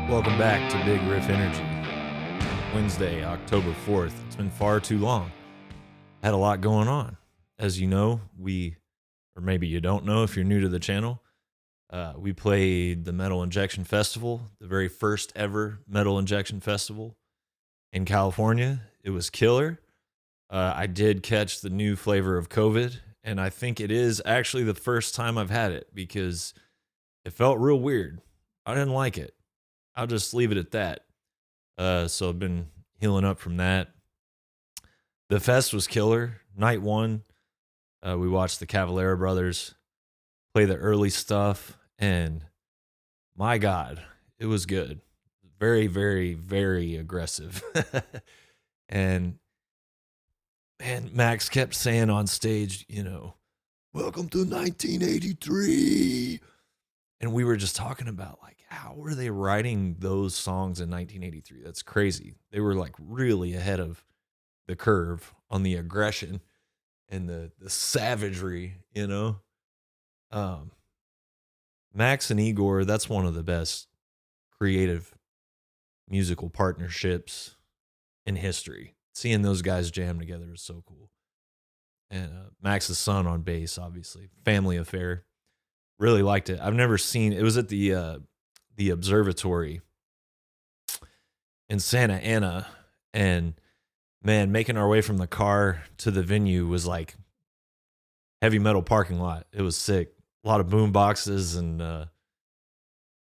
Welcome back to Big Riff Energy. Wednesday, October 4th. It's been far too long. Had a lot going on. As you know, or maybe you don't know if you're new to the channel, we played the Metal Injection Festival, the very first ever Metal Injection Festival in California. It was killer. I did catch the new flavor of COVID, and I think it is actually the first time I've had it because it felt real weird. I didn't like it. I'll just leave it at that. So I've been healing up from that. The fest was killer. Night one, we watched the Cavalera brothers play the early stuff, and my God, it was good. Very, very, very aggressive. And man, Max kept saying on stage, welcome to 1983. And we were just talking about, like, how were they writing those songs in 1983? That's crazy. They were, like, really ahead of the curve on the aggression and the savagery, Max and Igor, that's one of the best creative musical partnerships in history. Seeing those guys jam together is so cool. And Max's son on bass, obviously. Family affair. Really liked it. I've never seen it. Was at the observatory in Santa Ana, and man, making our way from the car to the venue was like heavy metal parking lot. It was sick. A lot of boom boxes, and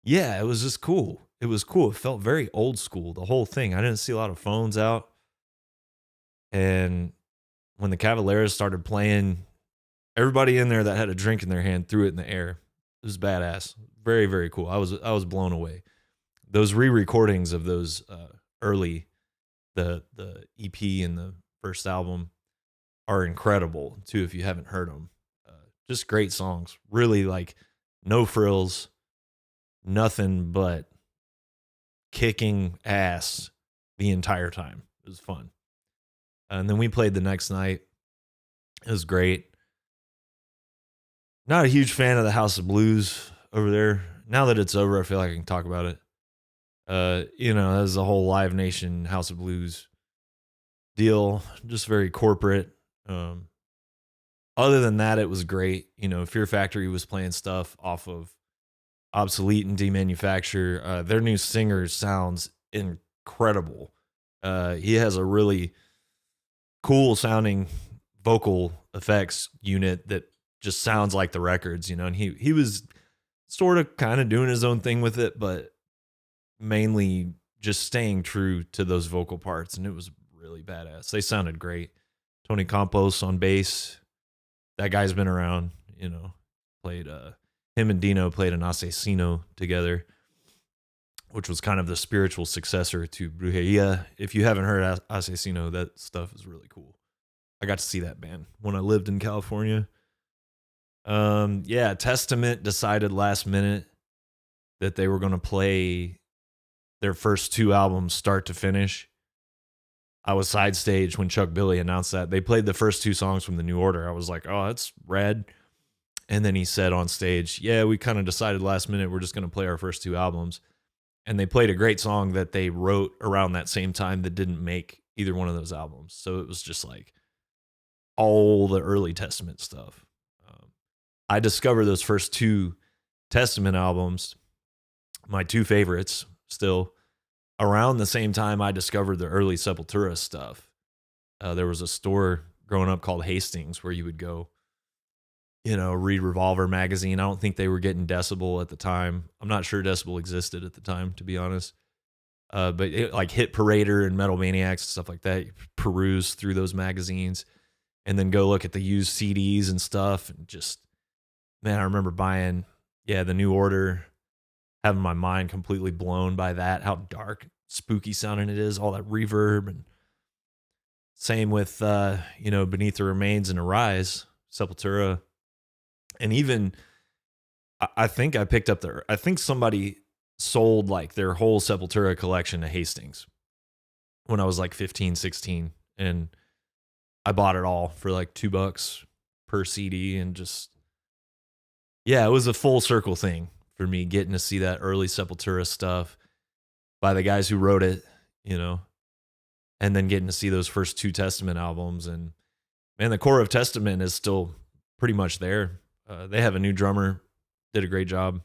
yeah, it was just cool. It was cool. It felt very old school, the whole thing. I didn't see a lot of phones out. And when the Cavaleras started playing, everybody in there that had a drink in their hand threw it in the air. It was badass. Very, very cool. I was blown away. Those re-recordings of those early, the EP and the first album are incredible too. If you haven't heard them, just great songs. Really, like, no frills, nothing but kicking ass the entire time. It was fun. And then we played the next night. It was great. Not a huge fan of the House of Blues over there. Now that it's over, I feel like I can talk about it. There's a whole Live Nation House of Blues deal. Just very corporate. Other than that, it was great. Fear Factory was playing stuff off of Obsolete and Demanufacture. Their new singer sounds incredible. He has a really cool sounding vocal effects unit that just sounds like the records, and he was sort of kind of doing his own thing with it, but mainly just staying true to those vocal parts, and it was really badass. They sounded great. Tony Campos on bass. That guy's been around, played him and Dino played an Asesino together, which was kind of the spiritual successor to Brujeria. If you haven't heard Asesino, that stuff is really cool. I got to see that band when I lived in California. Testament decided last minute that they were going to play their first two albums start to finish. I was side stage when Chuck Billy announced that. They played the first two songs from the New Order. I was like, oh, that's rad. And then he said on stage, yeah, we kind of decided last minute we're just going to play our first two albums. And they played a great song that they wrote around that same time that didn't make either one of those albums. So it was just like all the early Testament stuff. I discovered those first two Testament albums, my two favorites still, around the same time I discovered the early Sepultura stuff. There was a store growing up called Hastings where you would go, read Revolver magazine. I don't think they were getting Decibel at the time. I'm not sure Decibel existed at the time, to be honest. But like Hit Parader and Metal Maniacs and stuff like that, you peruse through those magazines and then go look at the used CDs and stuff. And just, man, I remember buying, the New Order, having my mind completely blown by that, how dark, spooky sounding it is, all that reverb. And same with, Beneath the Remains and Arise, Sepultura. And even, I think I picked up I think somebody sold like their whole Sepultura collection to Hastings when I was like 15, 16. And I bought it all for like $2 per CD. And just, it was a full circle thing for me getting to see that early Sepultura stuff. by the guys who wrote it, you know, and then getting to see those first 2 Testament albums. And man, the core of Testament is still pretty much there. They have a new drummer, did a great job.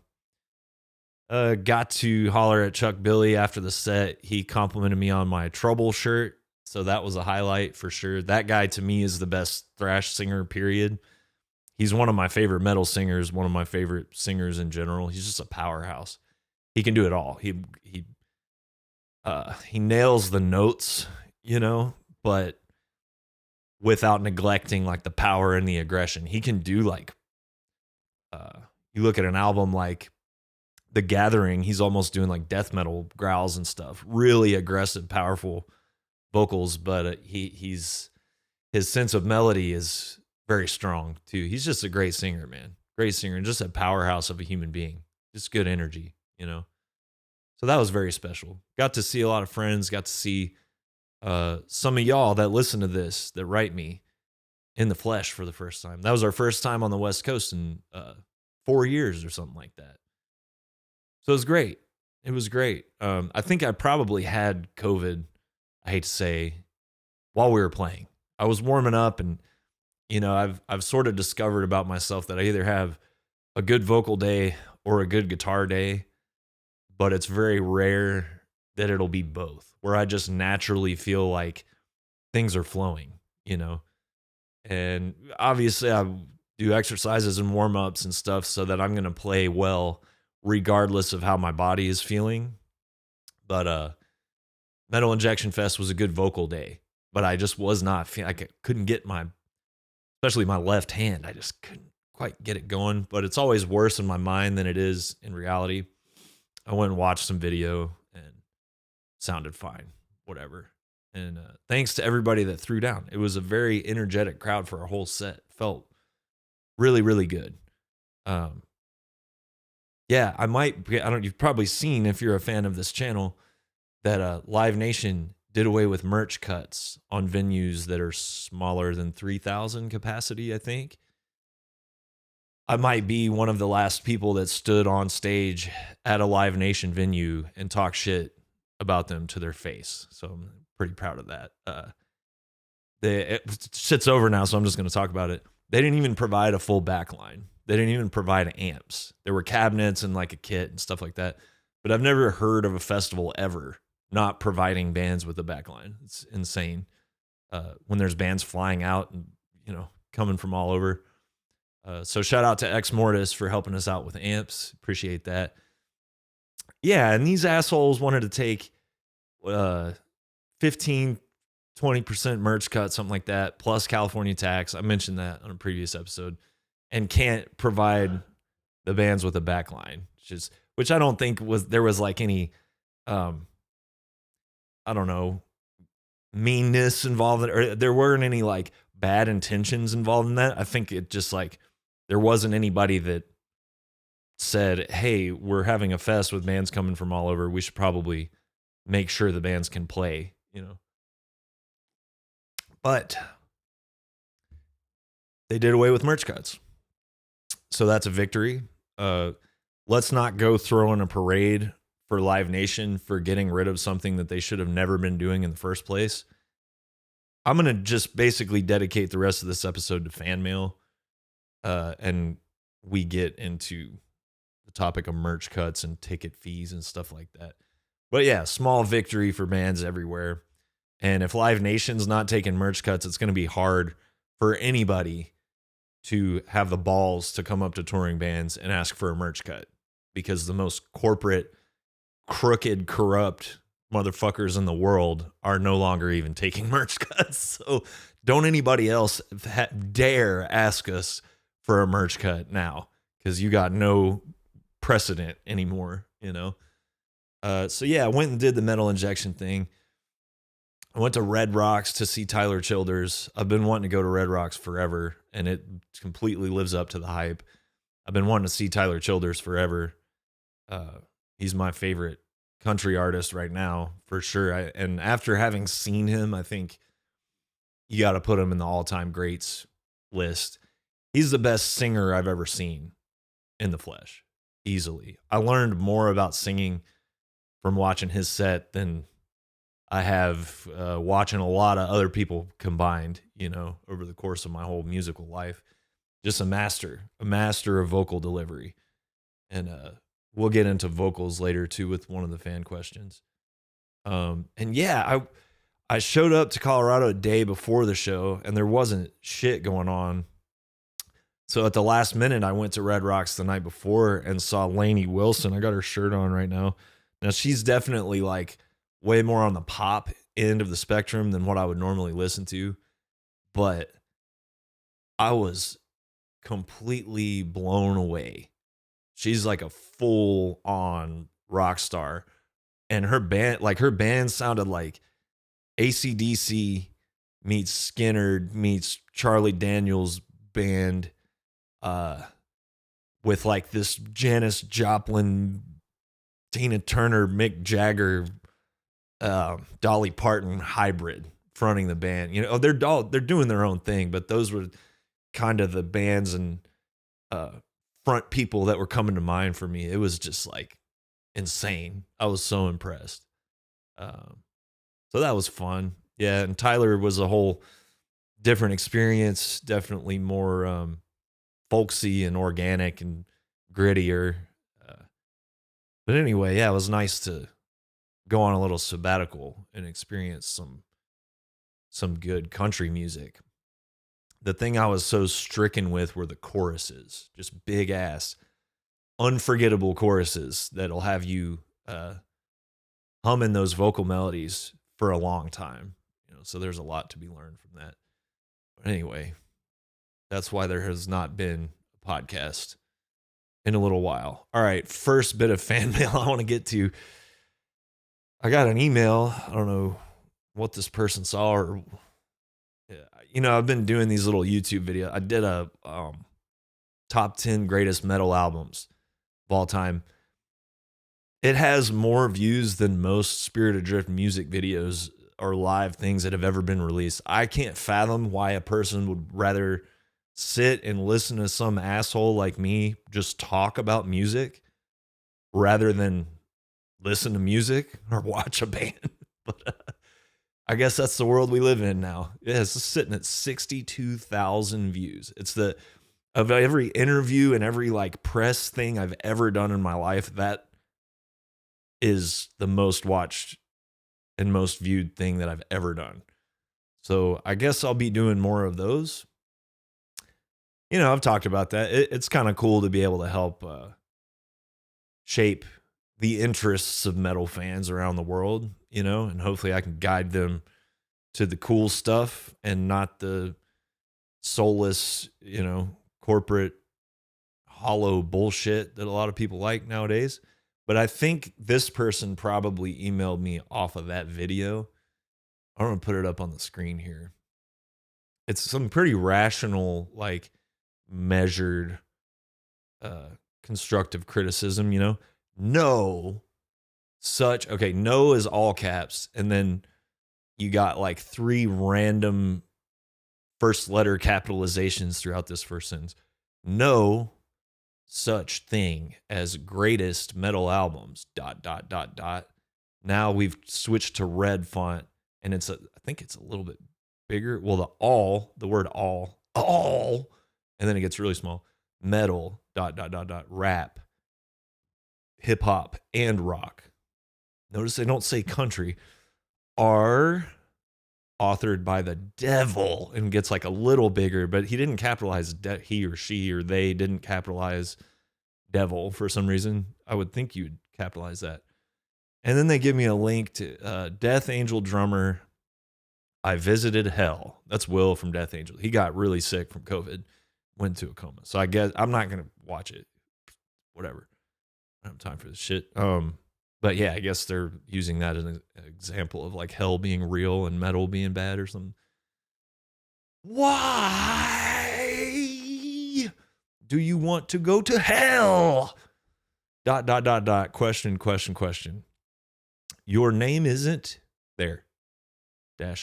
Got to holler at Chuck Billy after the set. He complimented me on my Trouble shirt, so that was a highlight for sure. That guy to me is the best thrash singer, period. He's one of my favorite metal singers, one of my favorite singers in general. He's just a powerhouse. He can do it all. He nails the notes, you know, but without neglecting like the power and the aggression. He can do like, you look at an album like The Gathering, he's almost doing like death metal growls and stuff. Really aggressive, powerful vocals, but his sense of melody is very strong too. He's just a great singer, man. Great singer, and just a powerhouse of a human being. Just good energy, you know. So that was very special. Got to see a lot of friends, got to see some of y'all that listen to this, that write me, in the flesh for the first time. That was our first time on the West Coast in 4 years or something like that. So it was great. It was great. I think I probably had COVID, I hate to say, while we were playing. I was warming up, and you know, I've sort of discovered about myself that I either have a good vocal day or a good guitar day, but it's very rare that it'll be both, where I just naturally feel like things are flowing, you know. And obviously I do exercises and warm-ups and stuff so that I'm going to play well regardless of how my body is feeling. But Metal Injection Fest was a good vocal day, but I just was not feeling, I couldn't get especially my left hand, I just couldn't quite get it going. But it's always worse in my mind than it is in reality. I went and watched some video and sounded fine, whatever. And thanks to everybody that threw down. It was a very energetic crowd for a whole set. Felt really, really good. Yeah, you've probably seen, if you're a fan of this channel, that Live Nation did away with merch cuts on venues that are smaller than 3,000 capacity, I think. I might be one of the last people that stood on stage at a Live Nation venue and talked shit about them to their face. So I'm pretty proud of that. Shit's over now, so I'm just going to talk about it. They didn't even provide a full backline. They didn't even provide amps. There were cabinets and like a kit and stuff like that. But I've never heard of a festival ever not providing bands with a backline. It's insane. When there's bands flying out and, you know, coming from all over. So shout out to Ex Mortis for helping us out with amps. Appreciate that. Yeah, and these assholes wanted to take 15, 20% merch cut, something like that, plus California tax. I mentioned that on a previous episode, and can't provide the bands with a backline, which I don't think there was like any, I don't know, meanness involved, or there weren't any like bad intentions involved in that. I think it just like, there wasn't anybody that said, hey, we're having a fest with bands coming from all over. We should probably make sure the bands can play, you know. But they did away with merch cuts. So that's a victory. Let's not go throwing a parade for Live Nation for getting rid of something that they should have never been doing in the first place. I'm going to just basically dedicate the rest of this episode to fan mail. And we get into the topic of merch cuts and ticket fees and stuff like that. But yeah, small victory for bands everywhere. And if Live Nation's not taking merch cuts, it's going to be hard for anybody to have the balls to come up to touring bands and ask for a merch cut, because the most corporate, crooked, corrupt motherfuckers in the world are no longer even taking merch cuts. So don't anybody else dare ask us for a merch cut now, because you got no precedent anymore, you know? So yeah, I went and did the Metal Injection thing. I went to Red Rocks to see Tyler Childers. I've been wanting to go to Red Rocks forever, and it completely lives up to the hype. I've been wanting to see Tyler Childers forever. He's my favorite country artist right now, for sure. And after having seen him, I think you got to put him in the all-time greats list. He's the best singer I've ever seen in the flesh, easily. I learned more about singing from watching his set than I have watching a lot of other people combined, you know, over the course of my whole musical life. Just a master of vocal delivery. And we'll get into vocals later too with one of the fan questions. And yeah, I showed up to Colorado a day before the show and there wasn't shit going on. So at the last minute, I went to Red Rocks the night before and saw Lainey Wilson. I got her shirt on right now. Now she's definitely like way more on the pop end of the spectrum than what I would normally listen to. But I was completely blown away. She's like a full on rock star. And her band sounded like AC/DC meets Skinner meets Charlie Daniels band with like this Janis Joplin, Tina Turner, Mick Jagger, Dolly Parton hybrid fronting the band. You know, they're doing their own thing, but those were kind of the bands and front people that were coming to mind for me. It was just like insane. I was so impressed. So that was fun. Yeah, and Tyler was a whole different experience, definitely more folksy and organic and grittier. But anyway, yeah, it was nice to go on a little sabbatical and experience some good country music. The thing I was so stricken with were the choruses, just big ass, unforgettable choruses that'll have you humming those vocal melodies for a long time. You know, so there's a lot to be learned from that. But anyway, that's why there has not been a podcast in a little while. All right, first bit of fan mail I want to get to. I got an email. I don't know what this person saw or, you know, I've been doing these little YouTube videos. I did a top 10 greatest metal albums of all time. It has more views than most Spirit Adrift music videos or live things that have ever been released. I can't fathom why a person would rather sit and listen to some asshole like me just talk about music rather than listen to music or watch a band. But I guess that's the world we live in now. Yeah, it's sitting at 62,000 views. It's of every interview and every like press thing I've ever done in my life, that is the most watched and most viewed thing that I've ever done. So I guess I'll be doing more of those. You know, I've talked about that. It's kind of cool to be able to help shape the interests of metal fans around the world, you know, and hopefully I can guide them to the cool stuff and not the soulless, you know, corporate hollow bullshit that a lot of people like nowadays. But I think this person probably emailed me off of that video. I'm going to put it up on the screen here. It's some pretty rational, like measured, constructive criticism, you know? No is all caps. And then you got like 3 random first letter capitalizations throughout this first sentence. No such thing as greatest metal albums, ... Now we've switched to red font and I think it's a little bit bigger. Well, the word all, and then it gets really small. Metal, ... rap, hip hop, and rock. Notice they don't say country. Are authored by the devil, and gets like a little bigger, but he didn't capitalize he or she or they didn't capitalize devil for some reason. I would think you'd capitalize that. And then they give me a link to Death Angel drummer. I visited hell. That's Will from Death Angel. He got really sick from COVID, went to a coma. So I guess I'm not gonna watch it. Whatever. I don't have time for this shit. But yeah, I guess they're using that as an example of like hell being real and metal being bad or something. Why do you want to go to hell? ... Question. Your name isn't there. ... And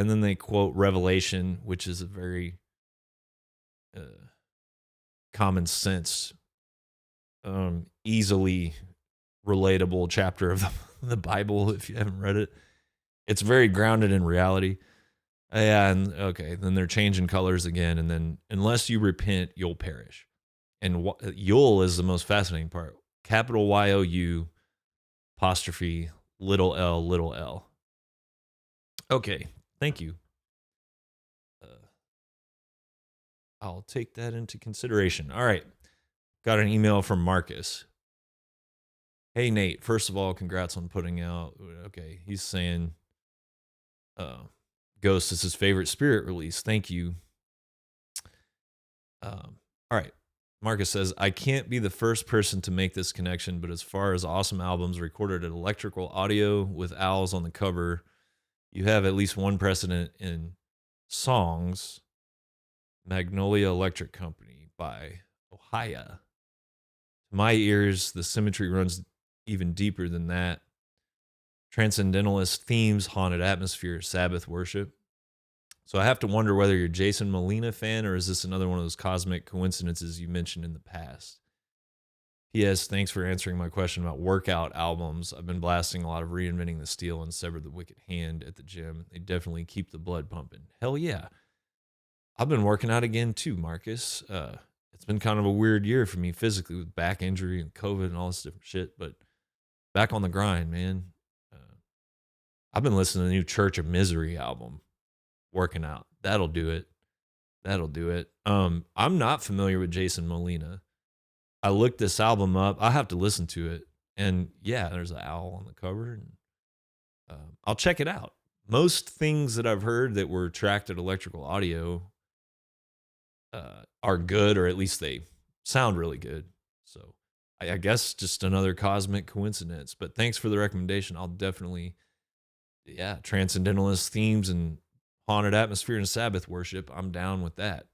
then they quote Revelation, which is a very common sense, easily relatable chapter of the Bible if you haven't read it. It's very grounded in reality. Yeah, and okay, then they're changing colors again, and then unless you repent, you'll perish. And you'll is the most fascinating part. Capital Y-O-U, apostrophe, little l. Okay, thank you. I'll take that into consideration. All right, got an email from Marcus. Hey, Nate, first of all, congrats on putting out. Okay, he's saying Ghost is his favorite Spirit release. Thank you. All right. Marcus says, I can't be the first person to make this connection, but as far as awesome albums recorded at Electrical Audio with owls on the cover, you have at least one precedent in Songs, Magnolia Electric Company by Ohio. To my ears, the symmetry runs even deeper than that. Transcendentalist themes, haunted atmosphere, Sabbath worship. So I have to wonder whether you're a Jason Molina fan or is this another one of those cosmic coincidences you mentioned in the past? P.S. Thanks for answering my question about workout albums. I've been blasting a lot of Reinventing the Steel and Sever the Wicked Hand at the gym. They definitely keep the blood pumping. Hell yeah. I've been working out again too, Marcus. It's been kind of a weird year for me physically with back injury and COVID and all this different shit, but back on the grind, man. I've been listening to the new Church of Misery album. Working out. That'll do it. I'm not familiar with Jason Molina. I looked this album up. I have to listen to it. And yeah, there's an owl on the cover. And I'll check it out. Most things that I've heard that were tracked at Electrical Audio are good, or at least they sound really good. So I guess just another cosmic coincidence. But thanks for the recommendation. I'll definitely, transcendentalist themes and haunted atmosphere and Sabbath worship. I'm down with that.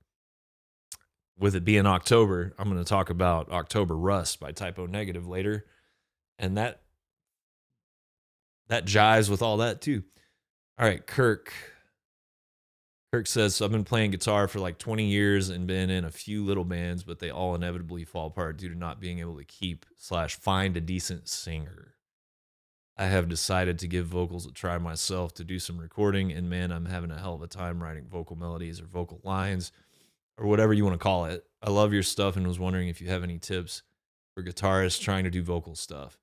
With it being October, I'm going to talk about October Rust by Typo Negative later. And that jives with all that too. All right, Kirk says, so I've been playing guitar for like 20 years and been in a few little bands, but they all inevitably fall apart due to not being able to keep/find a decent singer. I have decided to give vocals a try myself to do some recording, and man, I'm having a hell of a time writing vocal melodies or vocal lines or whatever you want to call it. I love your stuff and was wondering if you have any tips for guitarists trying to do vocal stuff.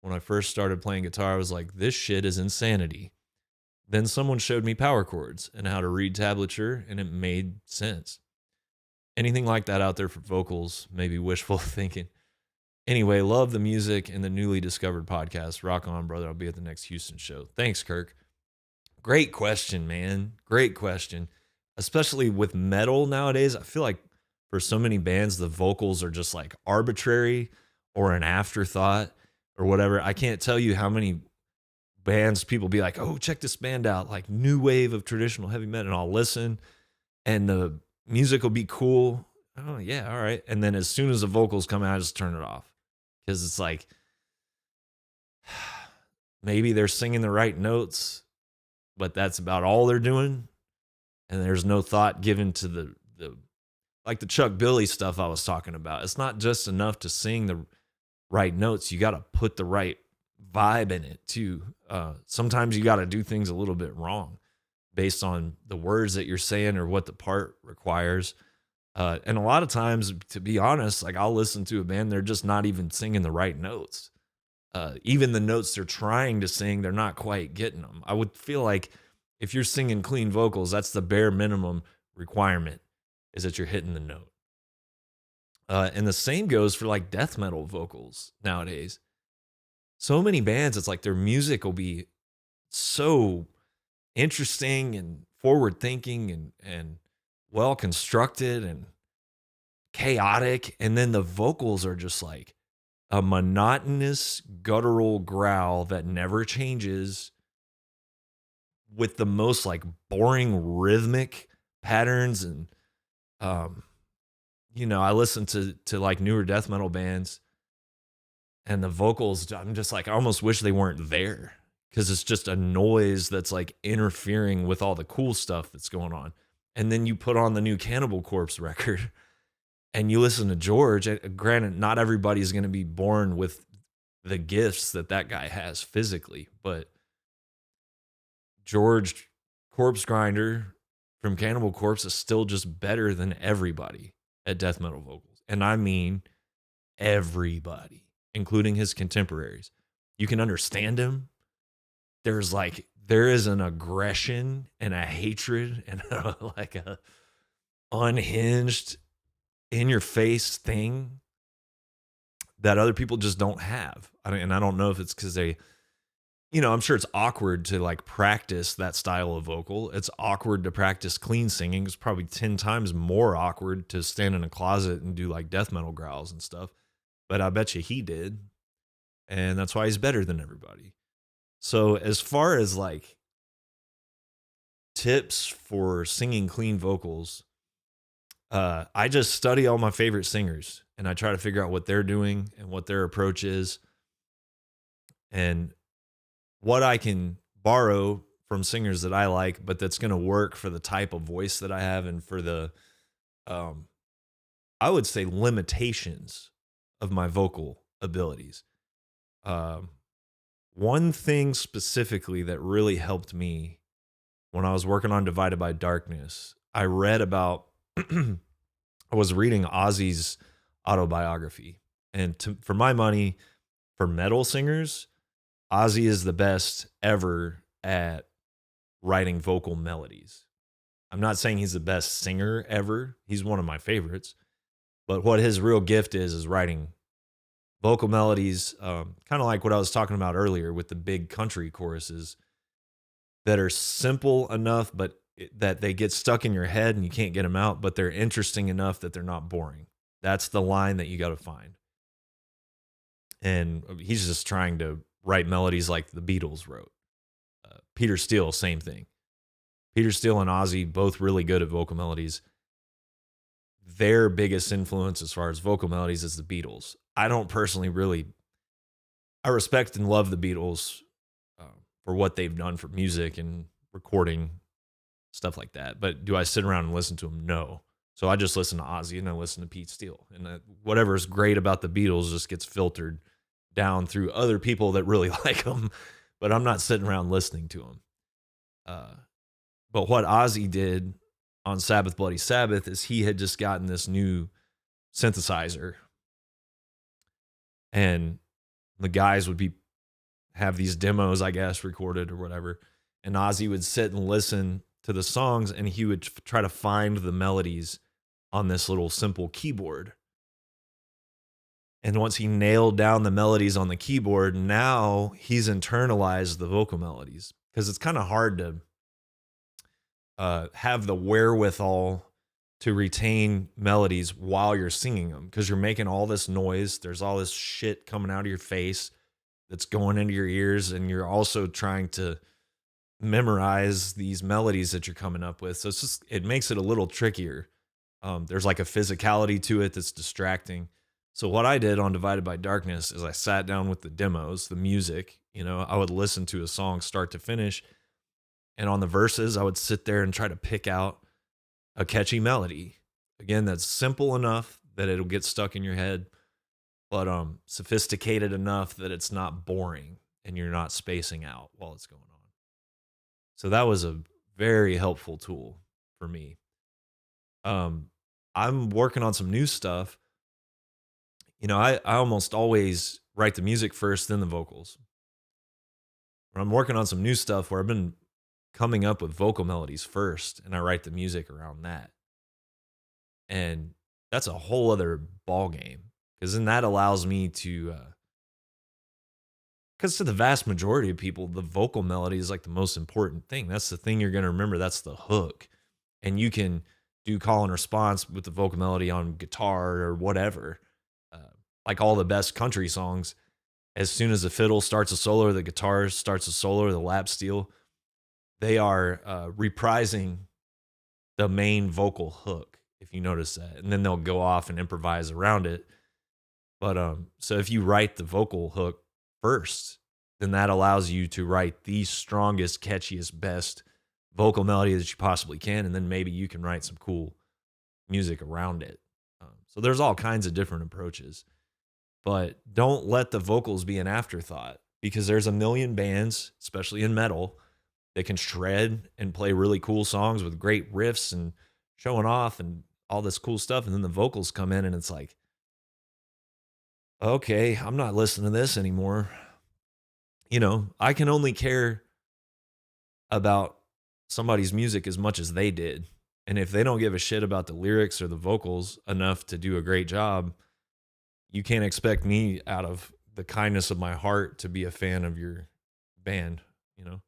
When I first started playing guitar, I was like, this shit is insanity. Then someone showed me power chords and how to read tablature, and it made sense. Anything like that out there for vocals, maybe wishful thinking. Anyway, love the music and the newly discovered podcast. Rock on, brother. I'll be at the next Houston show. Thanks, Kirk. Great question, man. Great question. Especially with metal nowadays, I feel like for so many bands, the vocals are just like arbitrary or an afterthought or whatever. I can't tell you how many bands people be like, oh, check this band out, like new wave of traditional heavy metal. And I'll listen and the music will be cool. Oh, yeah, all right. And then as soon as the vocals come out, I just turn it off. Because it's like, maybe they're singing the right notes, but that's about all they're doing. And there's no thought given to the like the Chuck Billy stuff I was talking about. It's not just enough to sing the right notes. You got to put the right vibe in it too. Sometimes you got to do things a little bit wrong based on the words that you're saying or what the part requires. And a lot of times, to be honest, like I'll listen to a band, they're just not even singing the right notes. Even the notes they're trying to sing, they're not quite getting them. I would feel like if you're singing clean vocals, that's the bare minimum requirement, is that you're hitting the note. And the same goes for like death metal vocals nowadays. So many bands, it's like their music will be so interesting and forward thinking and well constructed and chaotic, and then the vocals are just like a monotonous guttural growl that never changes with the most like boring rhythmic patterns. And I listen to like newer death metal bands, and the vocals, I'm just like, I almost wish they weren't there, because it's just a noise that's like interfering with all the cool stuff that's going on. And then you put on the new Cannibal Corpse record and you listen to George. Granted, not everybody's going to be born with the gifts that that guy has physically. But George Corpse Grinder from Cannibal Corpse is still just better than everybody at death metal vocals. And I mean everybody, including his contemporaries. You can understand him. There is an aggression and a hatred and like a unhinged, in your face thing that other people just don't have. And I don't know if it's because they, I'm sure it's awkward to like practice that style of vocal. It's awkward to practice clean singing. It's probably 10 times more awkward to stand in a closet and do like death metal growls and stuff. But I bet you he did. And that's why he's better than everybody. So as far as like tips for singing clean vocals, I just study all my favorite singers and I try to figure out what they're doing and what their approach is and what I can borrow from singers that I like, but that's going to work for the type of voice that I have and for the, I would say, limitations of my vocal abilities. One thing specifically that really helped me when I was working on Divided by Darkness, I read about, I was reading Ozzy's autobiography. And for my money, for metal singers, Ozzy is the best ever at writing vocal melodies. I'm not saying he's the best singer ever. He's one of my favorites. But what his real gift is writing vocal melodies, kind of like what I was talking about earlier with the big country choruses that are simple enough, but that they get stuck in your head and you can't get them out, but they're interesting enough that they're not boring. That's the line that you got to find. And he's just trying to write melodies like the Beatles wrote. Peter Steele, same thing. Peter Steele and Ozzy, both really good at vocal melodies. Their biggest influence as far as vocal melodies is the Beatles. I don't personally I respect and love the Beatles for what they've done for music and recording, stuff like that. But do I sit around and listen to them? No. So I just listen to Ozzy and I listen to Pete Steele. And whatever is great about the Beatles just gets filtered down through other people that really like them. But I'm not sitting around listening to them. But what Ozzy did on Sabbath Bloody Sabbath is he had just gotten this new synthesizer. And the guys would have these demos, I guess, recorded or whatever. And Ozzy would sit and listen to the songs and he would try to find the melodies on this little simple keyboard. And once he nailed down the melodies on the keyboard, now he's internalized the vocal melodies because it's kind of hard to have the wherewithal to retain melodies while you're singing them because you're making all this noise. There's all this shit coming out of your face that's going into your ears, and you're also trying to memorize these melodies that you're coming up with. So it makes it a little trickier. There's like a physicality to it that's distracting. So what I did on Divided by Darkness is I sat down with the demos, the music, I would listen to a song start to finish. And on the verses, I would sit there and try to pick out a catchy melody. Again, that's simple enough that it'll get stuck in your head, but sophisticated enough that it's not boring and you're not spacing out while it's going on. So that was a very helpful tool for me. I'm working on some new stuff. I almost always write the music first, then the vocals. But I'm working on some new stuff where I've been coming up with vocal melodies first, and I write the music around that. And that's a whole other ball game, because then that allows me to, because to the vast majority of people, the vocal melody is like the most important thing. That's the thing you're going to remember. That's the hook. And you can do call and response with the vocal melody on guitar or whatever. Like all the best country songs, as soon as the fiddle starts a solo or the guitar starts a solo or the lap steel, they are reprising the main vocal hook, if you notice that. And then they'll go off and improvise around it. But so if you write the vocal hook first, then that allows you to write the strongest, catchiest, best vocal melody that you possibly can. And then maybe you can write some cool music around it. So there's all kinds of different approaches. but don't let the vocals be an afterthought, because there's a million bands, especially in metal, that can shred and play really cool songs with great riffs and showing off and all this cool stuff. And then the vocals come in and it's like, okay, I'm not listening to this anymore. You know, I can only care about somebody's music as much as they did. And if they don't give a shit about the lyrics or the vocals enough to do a great job, you can't expect me, out of the kindness of my heart, to be a fan of your band, you know?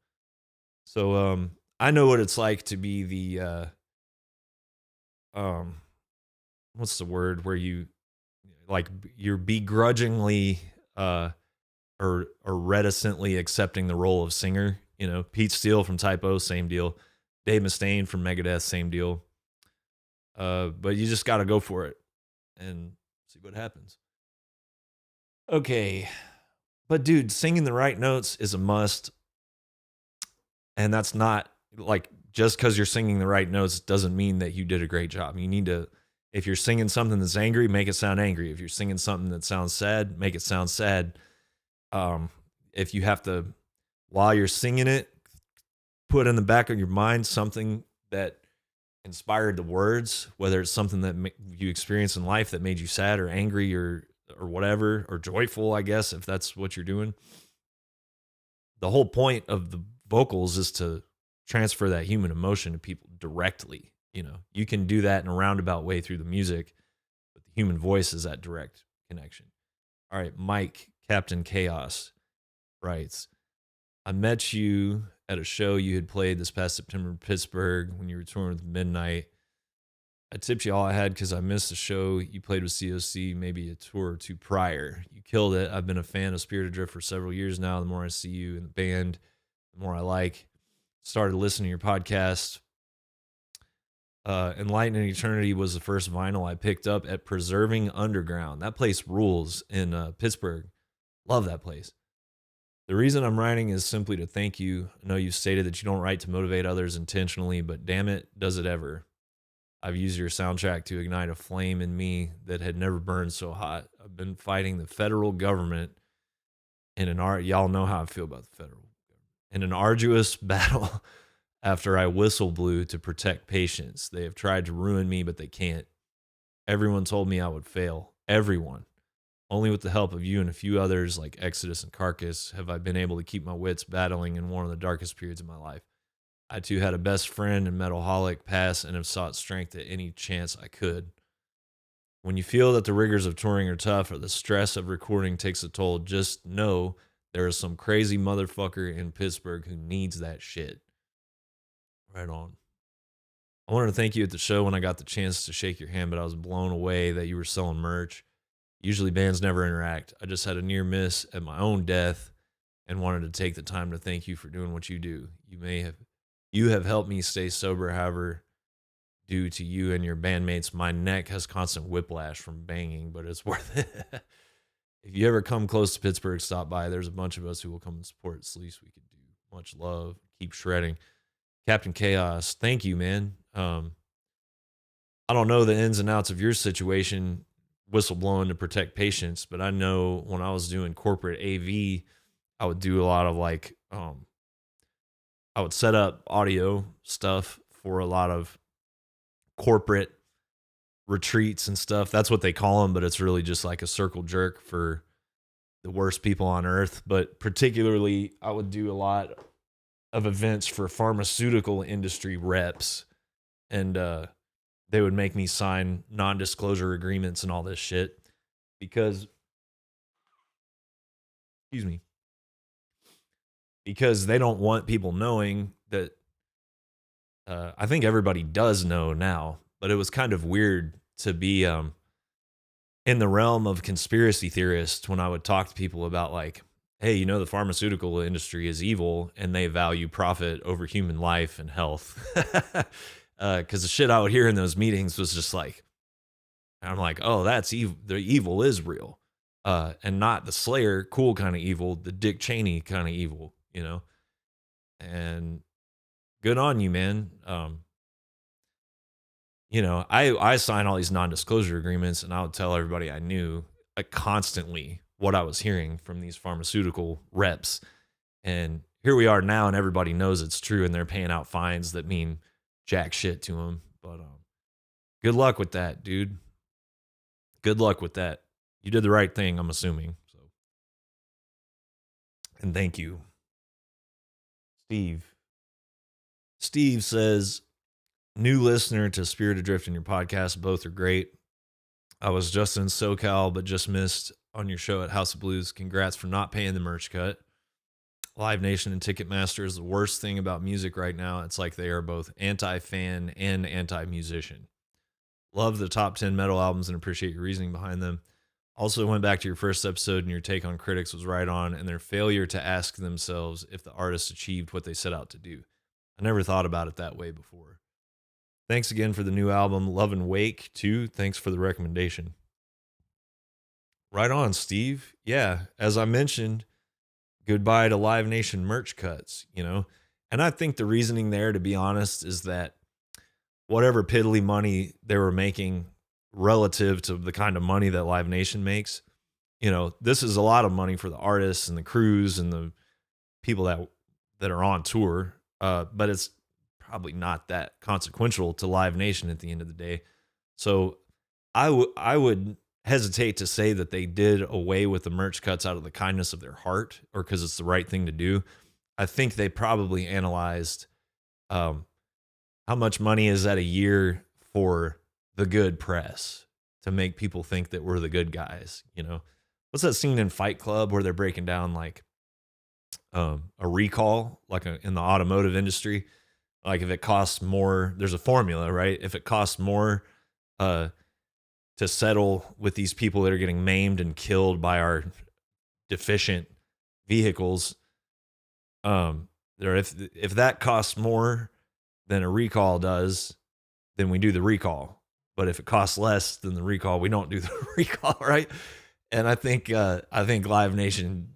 So I know what it's like to be the um what's the word where you, like, you're begrudgingly or reticently accepting the role of singer. You know, Pete Steele from Typo, same deal. Dave Mustaine from Megadeth, same deal. But you just got to go for it and see what happens. Okay, but dude, singing the right notes is a must, and that's not like, just because you're singing the right notes doesn't mean that you did a great job. You need to, if you're singing something that's angry, make it sound angry. If you're singing something that sounds sad, make it sound sad. If you have to, while you're singing it, put in the back of your mind something that inspired the words, whether it's something that you experienced in life that made you sad or angry or whatever, or joyful, I guess, if that's what you're doing. The whole point of the vocals is to transfer that human emotion to people directly. You know, you can do that in a roundabout way through the music, but the human voice is that direct connection. All right, Mike, Captain Chaos, writes, I met you at a show you had played this past September in Pittsburgh when you were touring with Midnight. I tipped you all I had because I missed the show you played with COC, maybe a tour or two prior. You killed it. I've been a fan of Spirit Adrift for several years now. The more I see you in the band, the more I like. Started listening to your podcast. Enlightened Eternity was the first vinyl I picked up at Preserving Underground. That place rules in Pittsburgh. Love that place. The reason I'm writing is simply to thank you. I know you stated that you don't write to motivate others intentionally, but damn it, does it ever. I've used your soundtrack to ignite a flame in me that had never burned so hot. I've been fighting the federal government in y'all know how I feel about the federal government, in an arduous battle after I whistle blew to protect patients. They have tried to ruin me, but they can't. Everyone told me I would fail. Everyone. Only with the help of you and a few others like Exodus and Carcass have I been able to keep my wits battling in one of the darkest periods of my life. I too had a best friend and metalholic pass and have sought strength at any chance I could. When you feel that the rigors of touring are tough or the stress of recording takes a toll, just know there is some crazy motherfucker in Pittsburgh who needs that shit. Right on. I wanted to thank you at the show when I got the chance to shake your hand, but I was blown away that you were selling merch. Usually bands never interact. I just had a near miss at my own death and wanted to take the time to thank you for doing what you do. You have helped me stay sober. However, due to you and your bandmates, my neck has constant whiplash from banging, but it's worth it. If you ever come close to Pittsburgh, stop by. There's a bunch of us who will come and support. It's the least we could do. Much love. Keep shredding. Captain Chaos, thank you, man. I don't know the ins and outs of your situation, whistleblowing to protect patients, but I know when I was doing corporate AV, I would do a lot of I would set up audio stuff for a lot of corporate retreats and stuff. That's what they call them, but it's really just like a circle jerk for the worst people on earth. But particularly, I would do a lot of events for pharmaceutical industry reps, and they would make me sign non-disclosure agreements and all this shit because, excuse me, because they don't want people knowing that. I think everybody does know now, but it was kind of weird to be in the realm of conspiracy theorists when I would talk to people about, like, hey, you know, the pharmaceutical industry is evil and they value profit over human life and health. Because the shit I would hear in those meetings was just like, I'm like, oh, that's evil. The evil is real. And not the Slayer, cool kind of evil, the Dick Cheney kind of evil, you know? And good on you, man. You know, I sign all these non-disclosure agreements and I would tell everybody I knew, constantly what I was hearing from these pharmaceutical reps. And here we are now, and everybody knows it's true, and they're paying out fines that mean jack shit to them. But good luck with that, dude. Good luck with that. You did the right thing, I'm assuming. So, and thank you, Steve. Steve says, new listener to Spirit Adrift and your podcast. Both are great. I was just in SoCal, but just missed on your show at House of Blues. Congrats for not paying the merch cut. Live Nation and Ticketmaster is the worst thing about music right now. It's like they are both anti-fan and anti-musician. Love the top 10 metal albums and appreciate your reasoning behind them. Also went back to your first episode and your take on critics was right on, and their failure to ask themselves if the artist achieved what they set out to do. I never thought about it that way before. Thanks again for the new album, Love and Wake, too. Thanks for the recommendation. Right on, Steve. Yeah, as I mentioned, goodbye to Live Nation merch cuts, you know? And I think the reasoning there, to be honest, is that whatever piddly money they were making relative to the kind of money that Live Nation makes, you know, this is a lot of money for the artists and the crews and the people that are on tour. But it's probably not that consequential to Live Nation at the end of the day. So I would hesitate to say that they did away with the merch cuts out of the kindness of their heart or because it's the right thing to do. I think they probably analyzed how much money is that a year for the good press to make people think that we're the good guys. You know, what's that scene in Fight Club where they're breaking down like a recall, like in the automotive industry? Like if it costs more, there's a formula, right? If it costs more to settle with these people that are getting maimed and killed by our deficient vehicles, if that costs more than a recall does, then we do the recall. But if it costs less than the recall, we don't do the recall, right? And I think Live Nation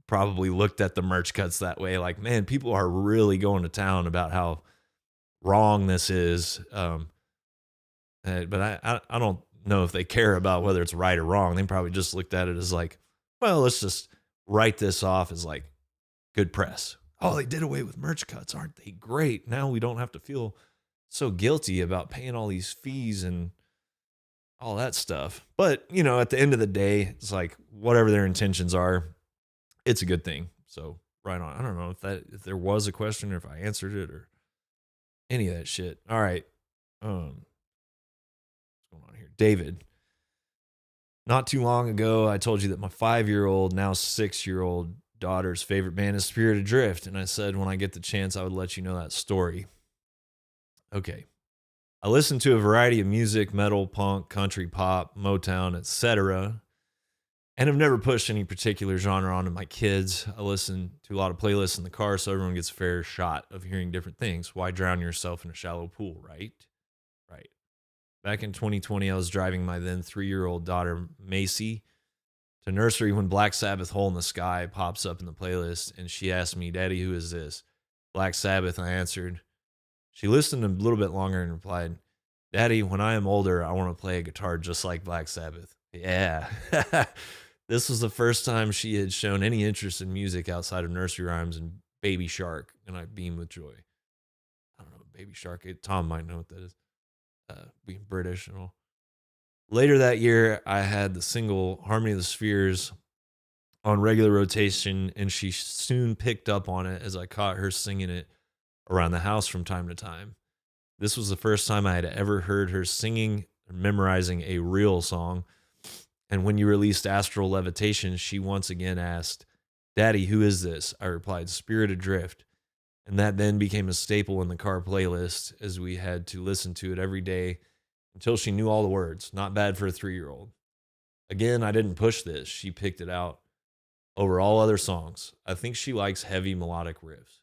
probably looked at the merch cuts that way. Like, man, people are really going to town about how wrong this is. But I don't know if they care about whether it's right or wrong. They probably just looked at it as like, well, let's just write this off as like good press. Oh, they did away with merch cuts. Aren't they great? Now we don't have to feel so guilty about paying all these fees and all that stuff. But, you know, at the end of the day, it's like whatever their intentions are, it's a good thing. So right on. I don't know if there was a question or if I answered it or any of that shit. All right. What's going on here? David. Not too long ago, I told you that my 5-year-old, now 6-year-old daughter's favorite band is Spirit Adrift. And I said when I get the chance, I would let you know that story. Okay. I listen to a variety of music, metal, punk, country, pop, Motown, etc., and have never pushed any particular genre onto my kids. I listen to a lot of playlists in the car so everyone gets a fair shot of hearing different things. Why drown yourself in a shallow pool, right? Right. Back in 2020, I was driving my then 3-year-old daughter, Macy, to nursery when Black Sabbath Hole in the Sky pops up in the playlist, and she asked me, Daddy, who is this? Black Sabbath, I answered. She listened a little bit longer and replied, Daddy, when I am older, I want to play a guitar just like Black Sabbath. Yeah. This was the first time she had shown any interest in music outside of nursery rhymes and Baby Shark, and I beamed with joy. I don't know, Baby Shark. Tom might know what that is, being British and all. Later that year, I had the single Harmony of the Spheres on regular rotation, and she soon picked up on it as I caught her singing it around the house from time to time. This was the first time I had ever heard her singing or memorizing a real song. And when you released Astral Levitation, she once again asked, Daddy, who is this? I replied, Spirit Adrift. And that then became a staple in the car playlist as we had to listen to it every day until she knew all the words. Not bad for a 3-year-old. Again, I didn't push this. She picked it out over all other songs. I think she likes heavy melodic riffs.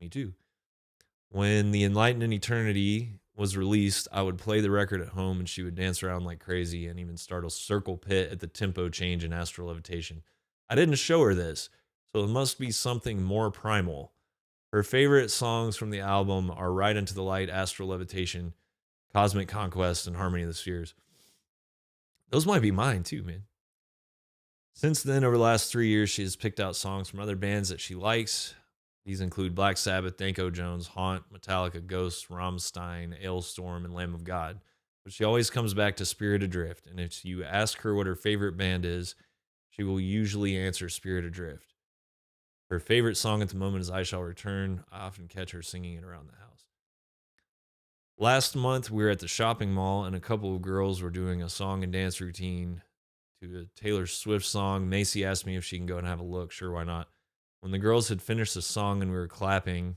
Me too. When The Enlightened Eternity was released, I would play the record at home and she would dance around like crazy and even start a circle pit at the tempo change in Astral Levitation. I didn't show her this, so it must be something more primal. Her favorite songs from the album are Ride Into the Light, Astral Levitation, Cosmic Conquest, and Harmony of the Spheres. Those might be mine too, man. Since then, over the last 3 years, she has picked out songs from other bands that she likes. These include Black Sabbath, Danko Jones, Haunt, Metallica, Ghost, Rammstein, Ailstorm, and Lamb of God. But she always comes back to Spirit Adrift, and if you ask her what her favorite band is, she will usually answer Spirit Adrift. Her favorite song at the moment is I Shall Return. I often catch her singing it around the house. Last month, we were at the shopping mall, and a couple of girls were doing a song and dance routine to a Taylor Swift song. Macy asked me if she can go and have a look. Sure, why not? When the girls had finished the song and we were clapping,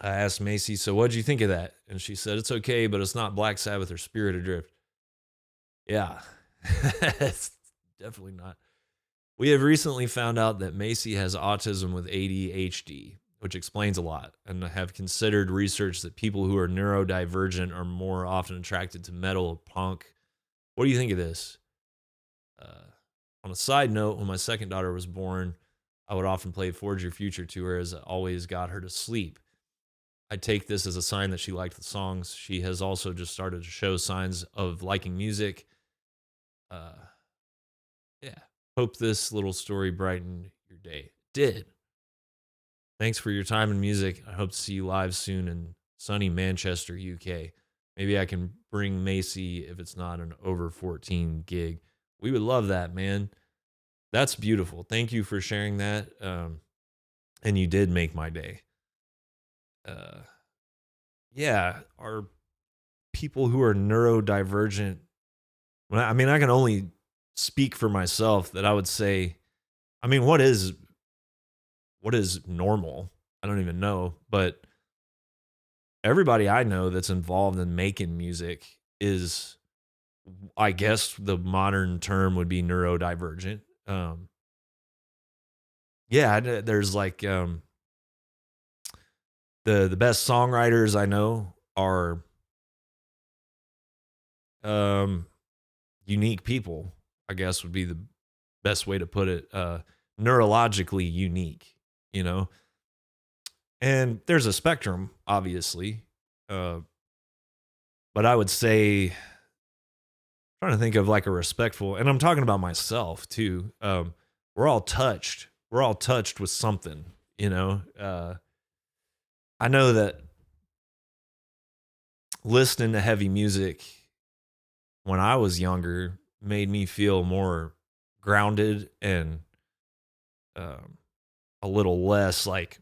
I asked Macy, so what'd you think of that? And she said, it's okay, but it's not Black Sabbath or Spirit Adrift. Yeah, it's definitely not. We have recently found out that Macy has autism with ADHD, which explains a lot, and have considered research that people who are neurodivergent are more often attracted to metal or punk. What do you think of this? On a side note, when my second daughter was born, I would often play Forge Your Future to her as it always got her to sleep. I take this as a sign that she liked the songs. She has also just started to show signs of liking music. Yeah. Hope this little story brightened your day. It did. Thanks for your time and music. I hope to see you live soon in sunny Manchester, UK. Maybe I can bring Macy if it's not an over 14 gig. We would love that, man. That's beautiful. Thank you for sharing that. And you did make my day. Yeah, are people who are neurodivergent. I mean, I can only speak for myself that I would say, I mean, what is normal? I don't even know, but everybody I know that's involved in making music is, I guess the modern term would be neurodivergent. Yeah, there's like the best songwriters I know are unique people, I guess would be the best way to put it. Neurologically unique, you know. And there's a spectrum, obviously. But I would say, trying to think of like a respectful, and I'm talking about myself too. We're all touched. We're all touched with something, you know. I know that listening to heavy music when I was younger made me feel more grounded and a little less like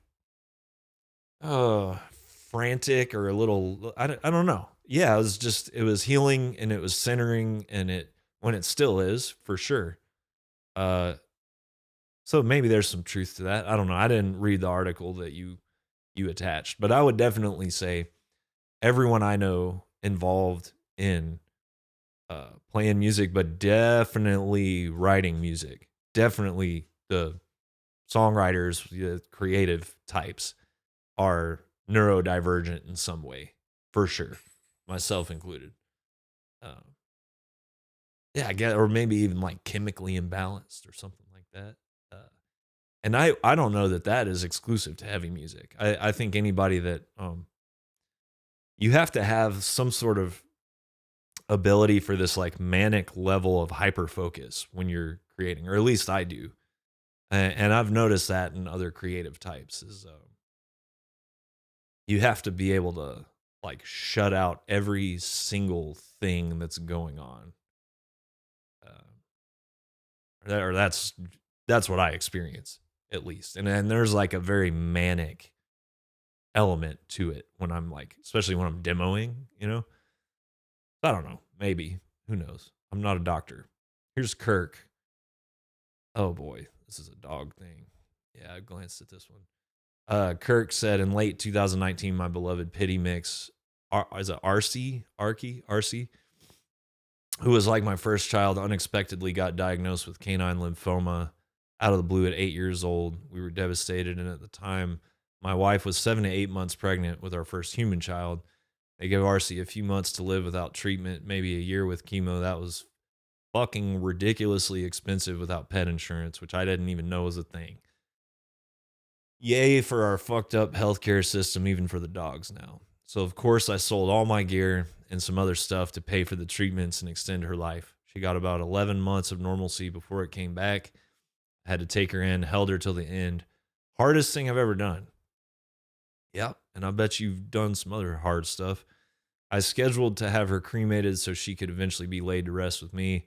frantic or a little, I don't know. Yeah, it was healing and it was centering, and it still is for sure. So maybe there's some truth to that. I don't know. I didn't read the article that you attached, but I would definitely say everyone I know involved in playing music, but definitely writing music, definitely the songwriters, the creative types are neurodivergent in some way, for sure, myself included. Yeah, I guess, or maybe even like chemically imbalanced or something like that. And I don't know that is exclusive to heavy music. I think anybody that you have to have some sort of ability for this like manic level of hyper focus when you're creating, or at least I do. And I've noticed that in other creative types is you have to be able to like shut out every single thing that's going on. Or that's what I experience, at least. And there's like a very manic element to it when I'm like, especially when I'm demoing, you know. I don't know, maybe, who knows. I'm not a doctor. Here's Kirk. Oh boy, this is a dog thing. Yeah, I glanced at this one. Kirk said in late 2019, my beloved pity mix, is it RC, who was like my first child, unexpectedly got diagnosed with canine lymphoma out of the blue at 8 years old. We were devastated, and at the time, my wife was 7 to 8 months pregnant with our first human child. They gave RC a few months to live without treatment, maybe a year with chemo. That was fucking ridiculously expensive without pet insurance, which I didn't even know was a thing. Yay for our fucked up healthcare system, even for the dogs now. So, of course, I sold all my gear and some other stuff to pay for the treatments and extend her life. She got about 11 months of normalcy before it came back. I had to take her in, held her till the end. Hardest thing I've ever done. Yep. And I bet you've done some other hard stuff. I scheduled to have her cremated so she could eventually be laid to rest with me.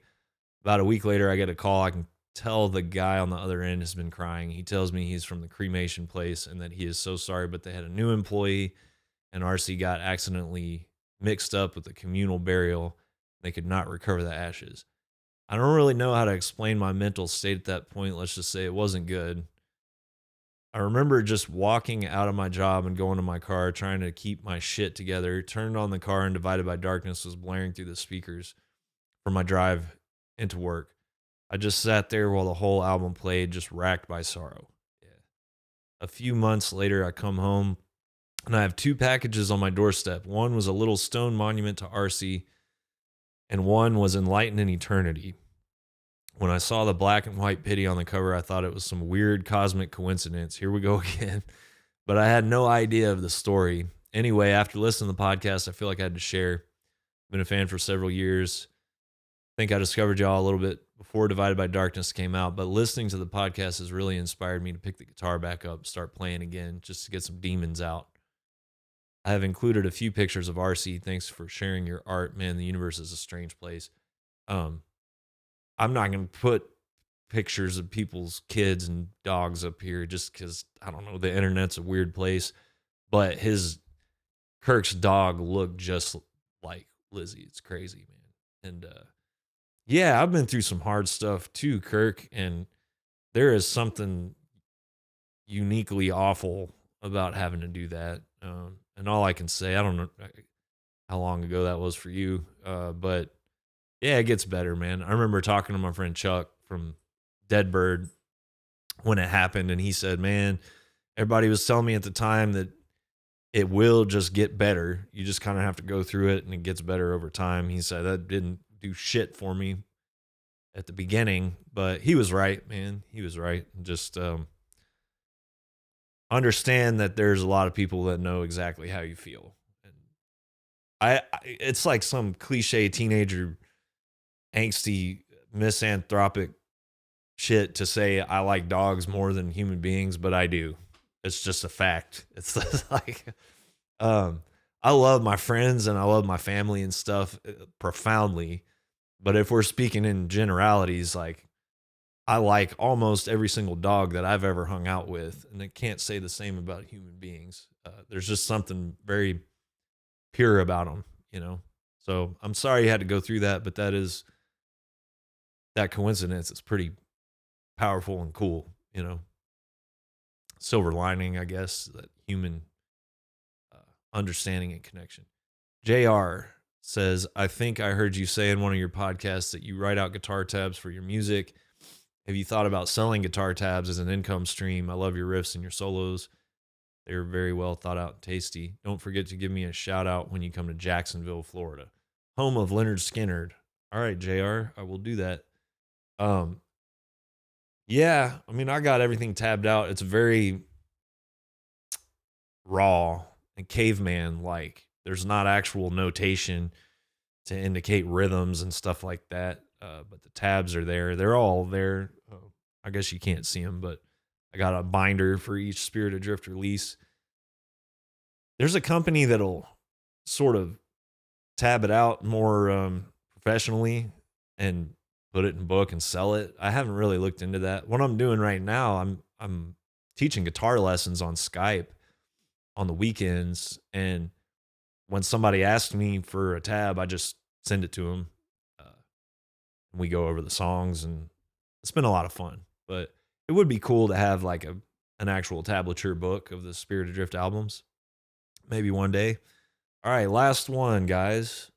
About a week later, I get a call. I can tell the guy on the other end has been crying. He tells me he's from the cremation place and that he is so sorry, but they had a new employee and RC got accidentally mixed up with the communal burial. They could not recover the ashes. I don't really know how to explain my mental state at that point. Let's just say it wasn't good. I remember just walking out of my job and going to my car, trying to keep my shit together, turned on the car, and Divided by Darkness was blaring through the speakers for my drive into work. I just sat there while the whole album played, just racked by sorrow. Yeah. A few months later, I come home and I have 2 packages on my doorstep. One was a little stone monument to RC, and one was Enlightened in Eternity. When I saw the black and white pity on the cover, I thought it was some weird cosmic coincidence. Here we go again. But I had no idea of the story. Anyway, after listening to the podcast, I feel like I had to share. Been a fan for several years. I think I discovered y'all a little bit before Divided by Darkness came out, but listening to the podcast has really inspired me to pick the guitar back up, start playing again, just to get some demons out. I have included a few pictures of RC. Thanks for sharing your art. Man, the universe is a strange place. I'm not going to put pictures of people's kids and dogs up here just because, I don't know, the internet's a weird place. But Kirk's dog looked just like Lizzie. It's crazy, man. And yeah, I've been through some hard stuff too, Kirk. And there is something uniquely awful about having to do that. And all I can say, I don't know how long ago that was for you, but yeah, it gets better, man. I remember talking to my friend Chuck from Deadbird when it happened, and he said, man, everybody was telling me at the time that it will just get better. You just kind of have to go through it, and it gets better over time. He said that didn't do shit for me at the beginning, but he was right, man. He was right. Just understand that there's a lot of people that know exactly how you feel. And it's like some cliche teenager angsty misanthropic shit to say I like dogs more than human beings, but I do. It's just a fact. It's like I love my friends and I love my family and stuff profoundly, but if we're speaking in generalities, like I like almost every single dog that I've ever hung out with, and I can't say the same about human beings. There's just something very pure about them, you know. So I'm sorry you had to go through that, but that coincidence is pretty powerful and cool, you know. Silver lining, I guess, that human understanding and connection. JR says, I think I heard you say in one of your podcasts that you write out guitar tabs for your music. Have you thought about selling guitar tabs as an income stream? I love your riffs and your solos. They're very well thought out and tasty. Don't forget to give me a shout out when you come to Jacksonville, Florida, home of Leonard Skinner. All right, JR, I will do that. Yeah, I mean, I got everything tabbed out. It's very raw and caveman like. There's not actual notation to indicate rhythms and stuff like that. But the tabs are there. They're all there. I guess you can't see them, but I got a binder for each Spirit Adrift release. There's a company that'll sort of tab it out more professionally and put it in book and sell it. I haven't really looked into that. What I'm doing right now, I'm teaching guitar lessons on Skype on the weekends, and when somebody asks me for a tab, I just send it to them. We go over the songs, and it's been a lot of fun. But it would be cool to have like an actual tablature book of the Spirit Adrift albums. Maybe one day. All right, last one, guys.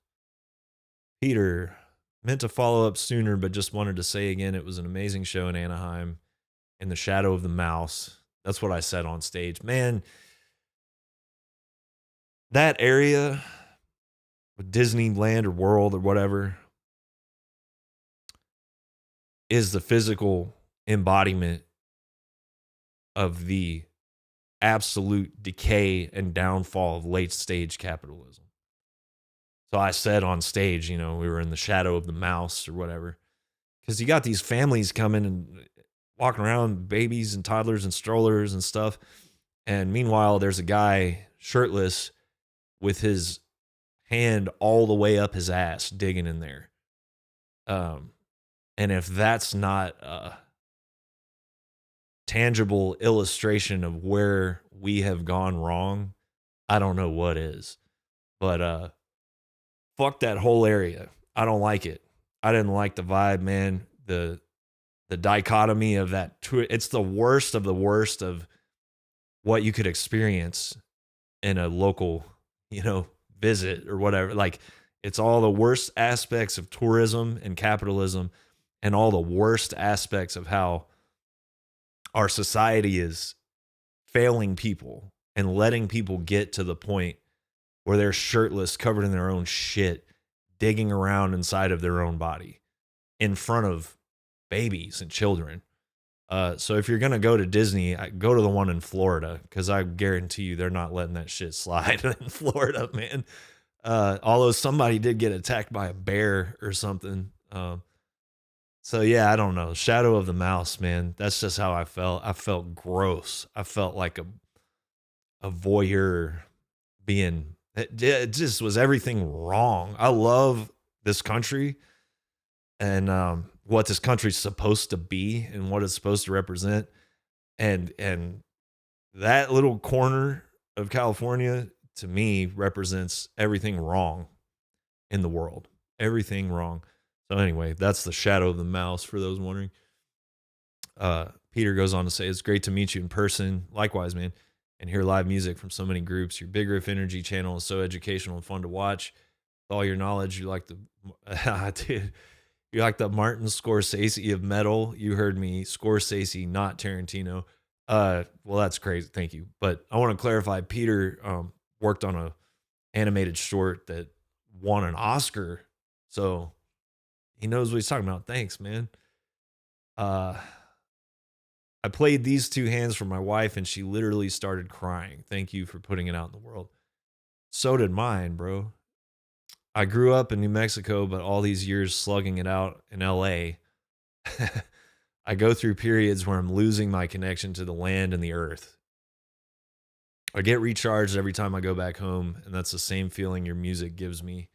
Peter, meant to follow up sooner, but just wanted to say again, it was an amazing show in Anaheim. In the Shadow of the Mouse. That's what I said on stage. Man, that area with Disneyland or World or whatever is the physical embodiment of the absolute decay and downfall of late stage capitalism. So I said on stage, we were in the shadow of the mouse or whatever. Because you got these families coming and walking around, babies and toddlers and strollers and stuff. And meanwhile, there's a guy shirtless with his hand all the way up his ass, digging in there. And if that's not a tangible illustration of where we have gone wrong, I don't know what is. But fuck that whole area. I don't like it. I didn't like the vibe, man. The dichotomy of that. It's the worst of the worst of what you could experience in a local, visit or whatever. Like, it's all the worst aspects of tourism and capitalism, and all the worst aspects of how our society is failing people and letting people get to the point where they're shirtless, covered in their own shit, digging around inside of their own body in front of babies and children. So if you're going to go to Disney, go to the one in Florida, because I guarantee you they're not letting that shit slide in Florida, man. Although somebody did get attacked by a bear or something. So yeah, I don't know. Shadow of the Mouse, man. That's just how I felt. I felt gross. I felt like a voyeur being, it just was everything wrong. I love this country and what this country's supposed to be and what it's supposed to represent. And that little corner of California, to me, represents everything wrong in the world. Everything wrong. So anyway, that's the Shadow of the Mouse, for those wondering. Peter goes on to say, it's great to meet you in person. Likewise, man. And hear live music from so many groups. Your Big Riff Energy channel is so educational and fun to watch. With all your knowledge, you like dude, you like the Martin Scorsese of metal. You heard me, Scorsese, not Tarantino. Well, that's crazy. Thank you. But I want to clarify, Peter worked on a animated short that won an Oscar. So he knows what he's talking about. Thanks, man. I played these two hands for my wife and she literally started crying. Thank you for putting it out in the world. So did mine, bro. I grew up in New Mexico, but all these years slugging it out in LA, I go through periods where I'm losing my connection to the land and the earth. I get recharged every time I go back home, and that's the same feeling your music gives me.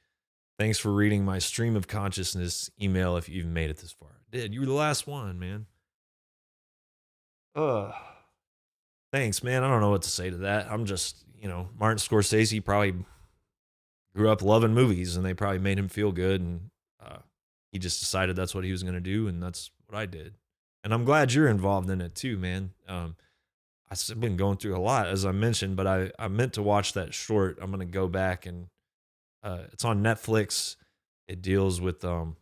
Thanks for reading my stream of consciousness email if you even made it this far. I did. You were the last one, man. Thanks, man. I don't know what to say to that. I'm just, Martin Scorsese probably grew up loving movies and they probably made him feel good. And he just decided that's what he was going to do. And that's what I did. And I'm glad you're involved in it too, man. I've been going through a lot, as I mentioned, but I meant to watch that short. I'm going to go back and it's on Netflix. It deals with a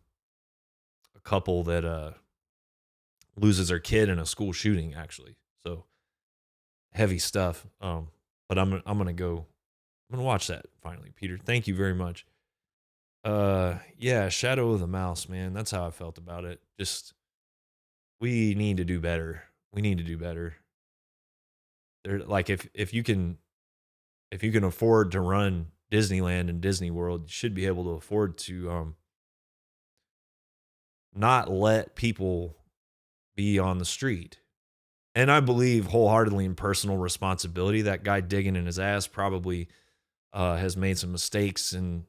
couple that loses their kid in a school shooting, actually. So heavy stuff. But I'm gonna watch that finally, Peter. Thank you very much. Yeah, Shadow of the Mouse, man. That's how I felt about it. Just, we need to do better. We need to do better. There, like, if you can afford to run Disneyland and Disney World, you should be able to afford to not let people be on the street. And I believe wholeheartedly in personal responsibility. That guy digging in his ass probably has made some mistakes, and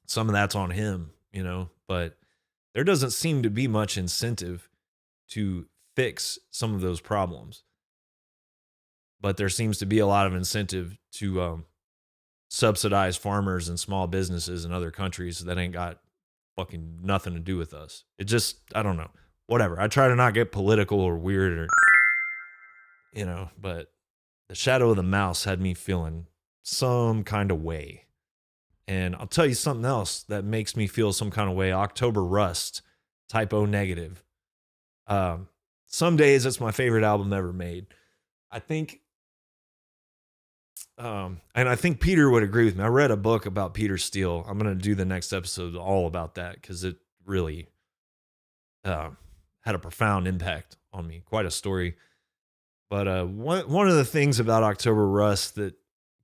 some of that's on him, but there doesn't seem to be much incentive to fix some of those problems. But there seems to be a lot of incentive to subsidize farmers and small businesses in other countries that ain't got fucking nothing to do with us. It just, I don't know. Whatever. I try to not get political or weird or, but the Shadow of the Mouse had me feeling some kind of way. And I'll tell you something else that makes me feel some kind of way. October Rust, typo negative. Some days it's my favorite album ever made. I think, and I think Peter would agree with me. I read a book about Peter Steele. I'm going to do the next episode all about that because it really had a profound impact on me. Quite a story. But one of the things about October Rust that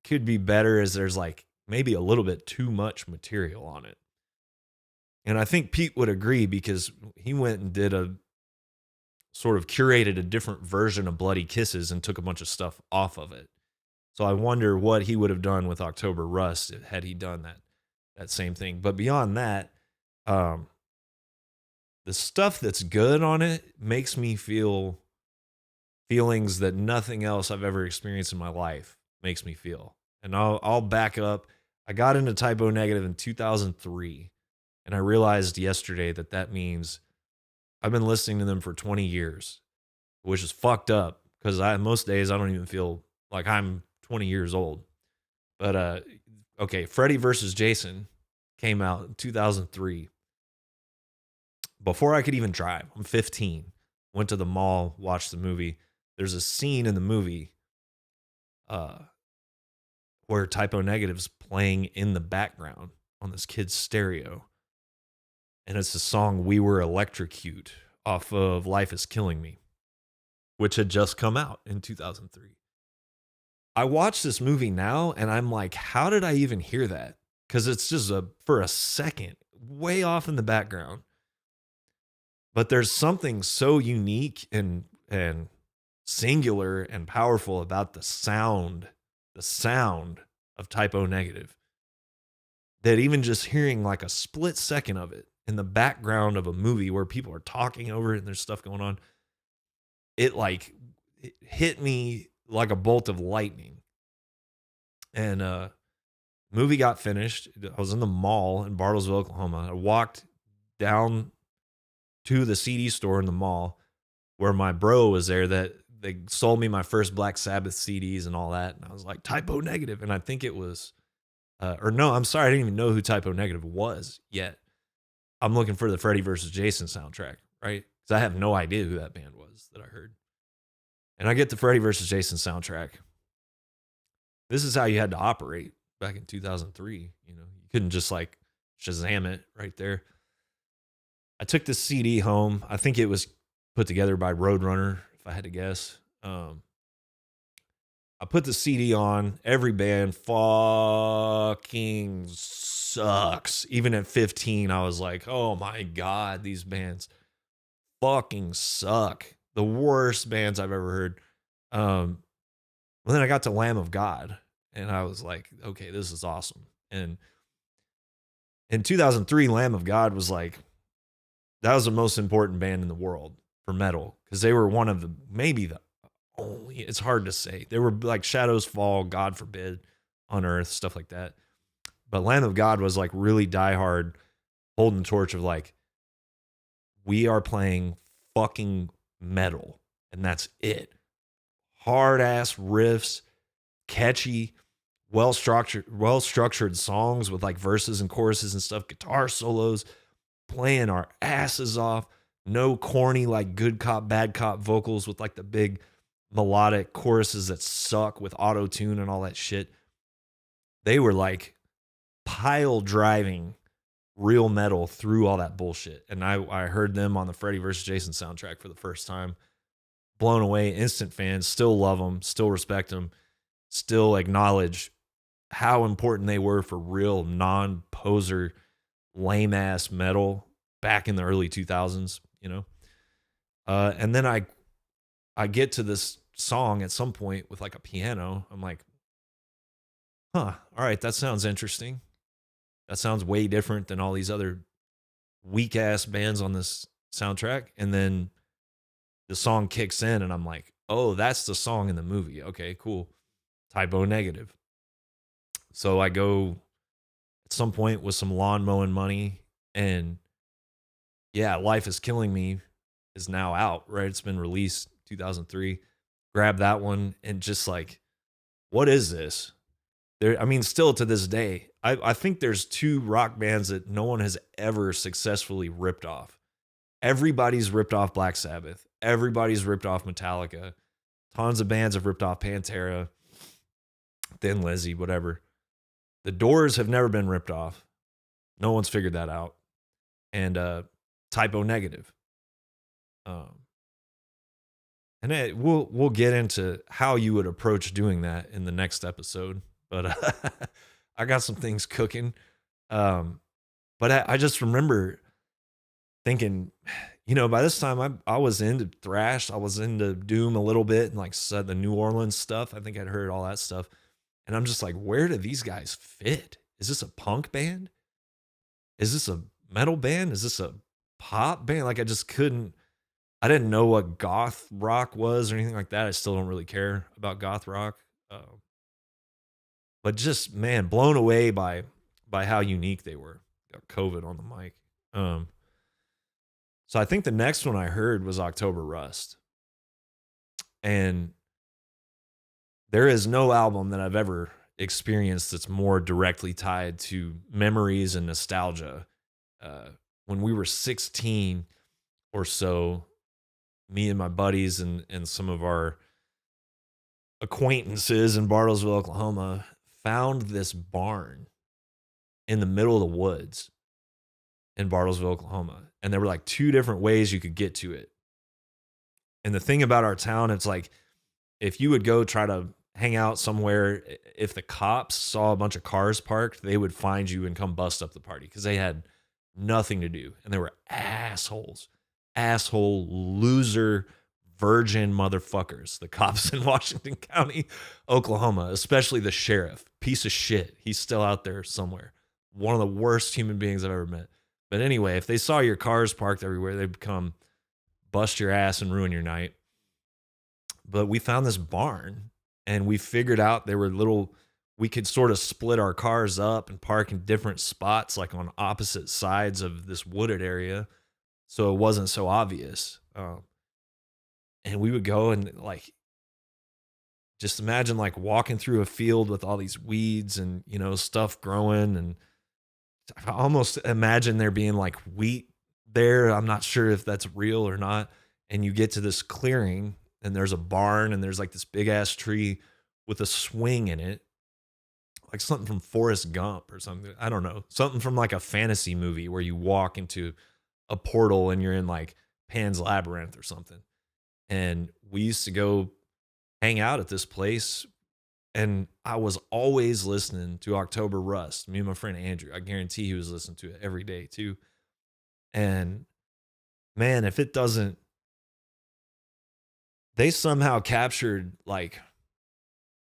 could be better is there's like maybe a little bit too much material on it. And I think Pete would agree because he went and did a sort of curated a different version of Bloody Kisses and took a bunch of stuff off of it. So I wonder what he would have done with October Rust had he done that same thing. But beyond that, the stuff that's good on it makes me feel feelings that nothing else I've ever experienced in my life makes me feel. And I'll back up. I got into Typo Negative in 2003, and I realized yesterday that means I've been listening to them for 20 years, which is fucked up because most days I don't even feel like I'm 20 years old. But okay, Freddy versus Jason came out in 2003. Before I could even drive, I'm 15. Went to the mall, watched the movie. There's a scene in the movie where Typo Negative's playing in the background on this kid's stereo. And it's the song We Were Electrocute off of Life Is Killing Me, which had just come out in 2003. I watch this movie now and I'm like, how did I even hear that? Because it's just for a second, way off in the background. But there's something so unique and singular and powerful about the sound of Typo Negative, that even just hearing like a split second of it in the background of a movie where people are talking over it and there's stuff going on, it hit me like a bolt of lightning. And movie got finished. I was in the mall in Bartlesville, Oklahoma. I walked down to the CD store in the mall where my bro was there that they sold me my first Black Sabbath CDs and all that. And I was like, Typo Negative. And I think it was, or no, I'm sorry. I didn't even know who Typo Negative was yet. I'm looking for the Freddy versus Jason soundtrack, right? Because I have no idea who that band was that I heard. And I get the Freddy versus Jason soundtrack. This is how you had to operate back in 2003. You couldn't just like Shazam it right there. I took this CD home. I think it was put together by Roadrunner, if I had to guess. I put the CD on. Every band fucking sucks. Even at 15, I was like, oh my God, these bands fucking suck. The worst bands I've ever heard. Well, then I got to Lamb of God, and I was like, okay, this is awesome. And in 2003, Lamb of God was like, that was the most important band in the world for metal, because they were one of maybe the only, it's hard to say. They were like Shadows Fall, God Forbid, Unearth, stuff like that. But Lamb of God was like really diehard, holding the torch of like, we are playing fucking metal, and that's it. Hard ass riffs, catchy, well structured songs with like verses and choruses and stuff, guitar solos, playing our asses off. No corny like good cop, bad cop vocals with like the big melodic choruses that suck with auto tune and all that shit. They were like pile driving real metal through all that bullshit. And I heard them on the Freddy vs. Jason soundtrack for the first time. Blown away, instant fans, still love them, still respect them, still acknowledge how important they were for real non-poser, lame-ass metal back in the early 2000s, And then I get to this song at some point with like a piano. I'm like, all right, that sounds interesting. That sounds way different than all these other weak-ass bands on this soundtrack. And then the song kicks in, and I'm like, oh, that's the song in the movie. Okay, cool. Typo Negative. So I go at some point with some lawn mowing money, and yeah, Life Is Killing Me is now out, right? It's been released 2003. Grab that one and just like, what is this? Still to this day, I think there's two rock bands that no one has ever successfully ripped off. Everybody's ripped off Black Sabbath. Everybody's ripped off Metallica. Tons of bands have ripped off Pantera, Thin Lizzy, whatever. The Doors have never been ripped off. No one's figured that out. And Typo Negative. And we'll get into how you would approach doing that in the next episode. But I got some things cooking. But I just remember thinking, by this time I was into thrash, I was into doom a little bit, and like said the New Orleans stuff. I think I'd heard all that stuff, and I'm just like, where do these guys fit? Is this a punk band? Is this a metal band? Is this a pop band? Like I just couldn't. I didn't know what goth rock was or anything like that. I still don't really care about goth rock, but just man, blown away by how unique they were. Got COVID on the mic. So I think the next one I heard was October Rust. And there is no album that I've ever experienced that's more directly tied to memories and nostalgia. When we were 16 or so, me and my buddies and some of our acquaintances in Bartlesville, Oklahoma, found this barn in the middle of the woods in Bartlesville, Oklahoma. And there were like two different ways you could get to it. And the thing about our town, it's like if you would go try to hang out somewhere, if the cops saw a bunch of cars parked, they would find you and come bust up the party because they had nothing to do. And they were assholes, asshole, loser, virgin motherfuckers. The cops in Washington County, Oklahoma, especially the sheriff, piece of shit. He's still out there somewhere. One of the worst human beings I've ever met. But anyway, if they saw your cars parked everywhere, they'd come bust your ass and ruin your night. But we found this barn and we figured out there were we could sort of split our cars up and park in different spots, like on opposite sides of this wooded area. So it wasn't so obvious. And we would go and like, just imagine like walking through a field with all these weeds and, stuff growing. And I almost imagine there being like wheat there. I'm not sure if that's real or not. And you get to this clearing and there's a barn and there's like this big ass tree with a swing in it, like something from Forrest Gump or something. I don't know. Something from like a fantasy movie where you walk into a portal and you're in like Pan's Labyrinth or something. And we used to go hang out at this place. And I was always listening to October Rust. Me and my friend Andrew, I guarantee he was listening to it every day too. And man, if it doesn't, they somehow captured like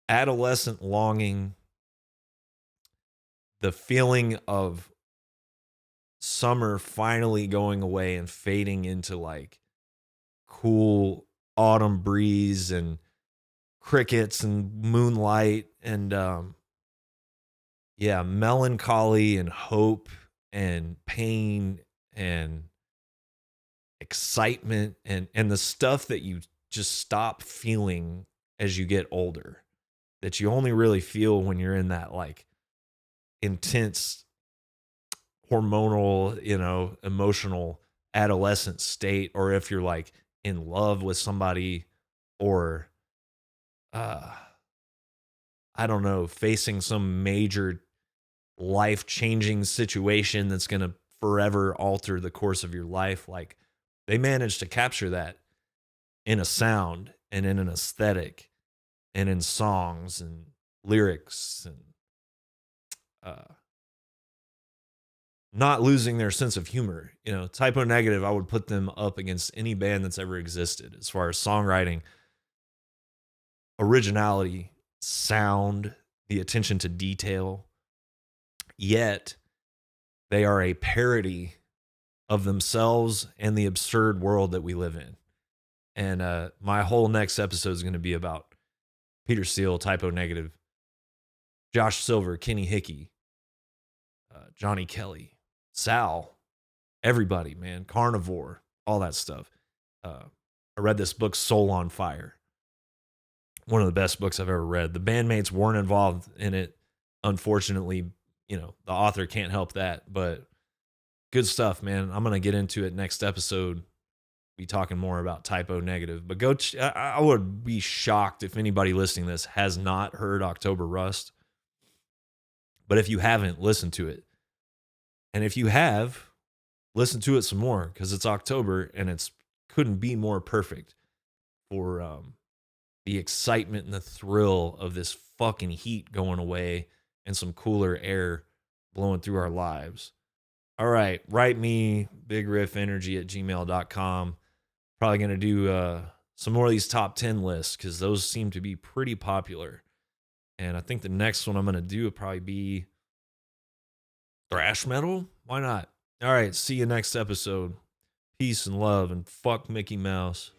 adolescent longing, the feeling of summer finally going away and fading into like cool autumn breeze and crickets and moonlight and melancholy and hope and pain and excitement and the stuff that you just stop feeling as you get older, that you only really feel when you're in that like intense hormonal, emotional adolescent state, or if you're like in love with somebody or I don't know, facing some major life-changing situation that's going to forever alter the course of your life. Like they managed to capture that in a sound and in an aesthetic and in songs and lyrics and not losing their sense of humor. Typo Negative, I would put them up against any band that's ever existed as far as songwriting, originality, sound, the attention to detail. Yet they are a parody of themselves and the absurd world that we live in. And my whole next episode is going to be about Peter Steele, Typo Negative, Josh Silver, Kenny Hickey, Johnny Kelly, Sal, everybody, man, Carnivore, all that stuff. I read this book, Soul on Fire. One of the best books I've ever read. The bandmates weren't involved in it. Unfortunately, the author can't help that, but good stuff, man. I'm going to get into it next episode. Be talking more about Typo Negative, but I would be shocked if anybody listening to this has not heard October Rust. But if you haven't, listen to it. And if you have, listen to it some more because it's October and it's couldn't be more perfect for the excitement and the thrill of this fucking heat going away and some cooler air blowing through our lives. All right, write me bigriffenergy@gmail.com. Probably going to do some more of these top 10 lists because those seem to be pretty popular. And I think the next one I'm going to do would probably be thrash metal. Why not? All right, see you next episode. Peace and love, and fuck Mickey Mouse.